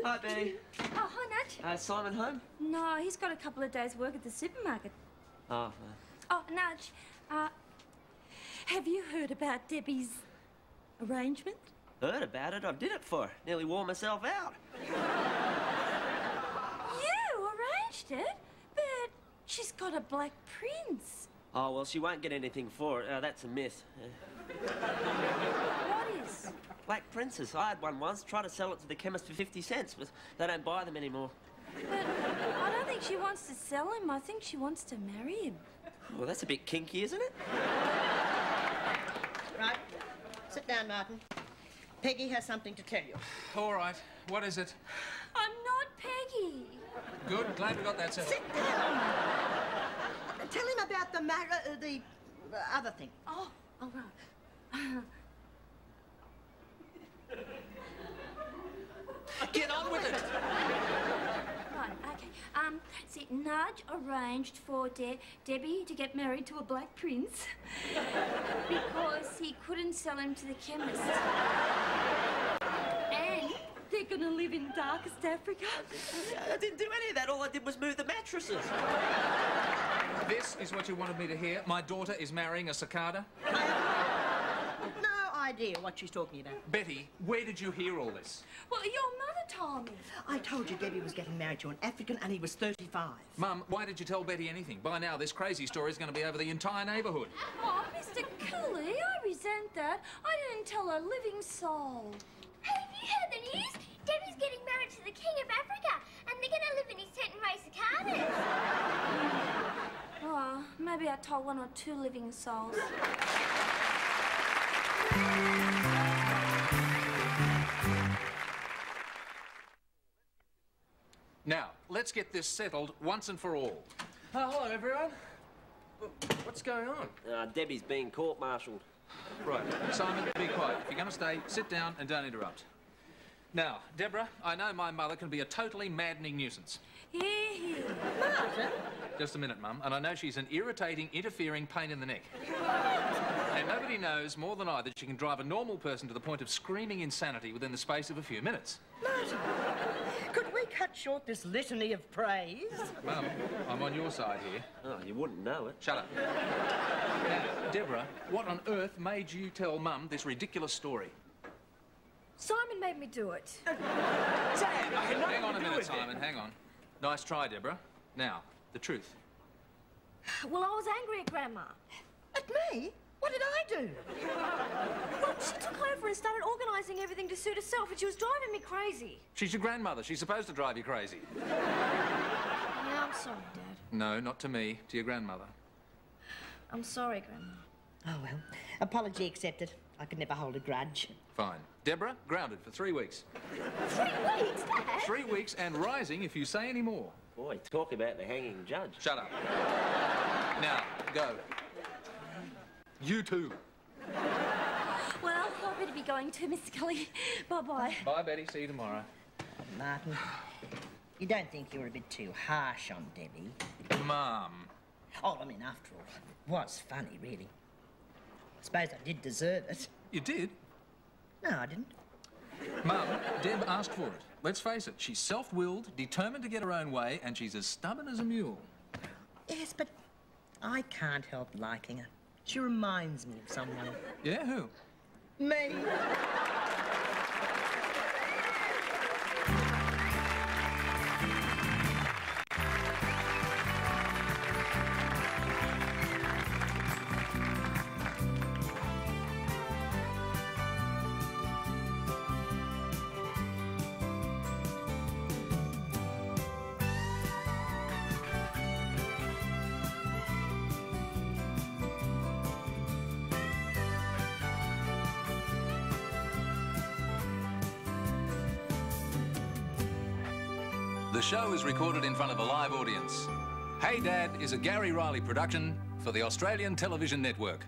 Hi, Betty. Oh, hi, Nudge. Simon home? No, he's got a couple of days' work at the supermarket. Oh, Oh, Nudge, have you heard about Debbie's arrangement? heard about it. I did it for her. Nearly wore myself out. You arranged it? But she's got a black prince. Oh, well, she won't get anything for it. That's a myth. What is? Black princes. I had one once. Tried to sell it to the chemist for 50 cents, but they don't buy them anymore. But I don't think she wants to sell him. I think she wants to marry him. Well, that's a bit kinky, isn't it? Right. Sit down, Martin. Peggy has something to tell you. All right. What is it? I'm not Peggy. Good. Glad we got that settled. Sit down. Tell him about the other thing. Oh, all right. Get on with it. Right, okay. See, Nudge arranged for Debbie to get married to a black prince because he couldn't sell him to the chemist. And they're gonna live in darkest Africa. I didn't do any of that. All I did was move the mattresses. This is what you wanted me to hear. My daughter is marrying a cicada. No idea what she's talking about. Betty, where did you hear all this? Well, your mother told me. I told you Debbie was getting married to an African and he was 35. Mum, why did you tell Betty anything? By now, this crazy story is going to be over the entire neighbourhood. Oh, Mr. Cooley, I resent that. I didn't tell a living soul. Hey, have you heard the news? Debbie's getting married to the King of Africa, and they're going to live in his tent and race cicadas. Oh, maybe I told one or two living souls. Now, let's get this settled once and for all. Hello, everyone. What's going on? Debbie's being court-martialed. Right, Simon, be quiet. If you're going to stay, sit down and don't interrupt. Now, Deborah, I know my mother can be a totally maddening nuisance. Here, here. Martin? Just a minute, Mum. And I know she's an irritating, interfering pain in the neck. And nobody knows more than I that she can drive a normal person to the point of screaming insanity within the space of a few minutes. Martin, could we cut short this litany of praise? Mum, I'm on your side here. Oh, you wouldn't know it. Shut up. Now, Deborah, what on earth made you tell Mum this ridiculous story? Simon made me do it. Dad, I had nothing Hang on a to do minute, with Simon, hang on. Nice try, Deborah. Now, the truth. Well, I was angry at Grandma. At me? What did I do? Well, she took over and started organising everything to suit herself, and she was driving me crazy. She's your grandmother. She's supposed to drive you crazy. Yeah, I'm sorry, Dad. No, not to me, to your grandmother. I'm sorry, Grandma. Oh, well. Apology accepted. I could never hold a grudge. Fine. Deborah, grounded for 3 weeks. 3 weeks, Dad? 3 weeks and rising if you say any more. Boy, talk about the hanging judge. Shut up. Now, go. You too. Well, I better be going too, Mr. Kelly. Bye-bye. Bye, Betty. See you tomorrow. Martin, you don't think you were a bit too harsh on Debbie? Mum. Oh, I mean, after all, it was funny, really. I suppose I did deserve it. You did? No, I didn't. Mum, Deb asked for it. Let's face it, she's self-willed, determined to get her own way, and she's as stubborn as a mule. Yes, but I can't help liking her. She reminds me of someone. Yeah, who? Me. The show is recorded in front of a live audience. Hey Dad is a Gary Riley production for the Australian Television Network.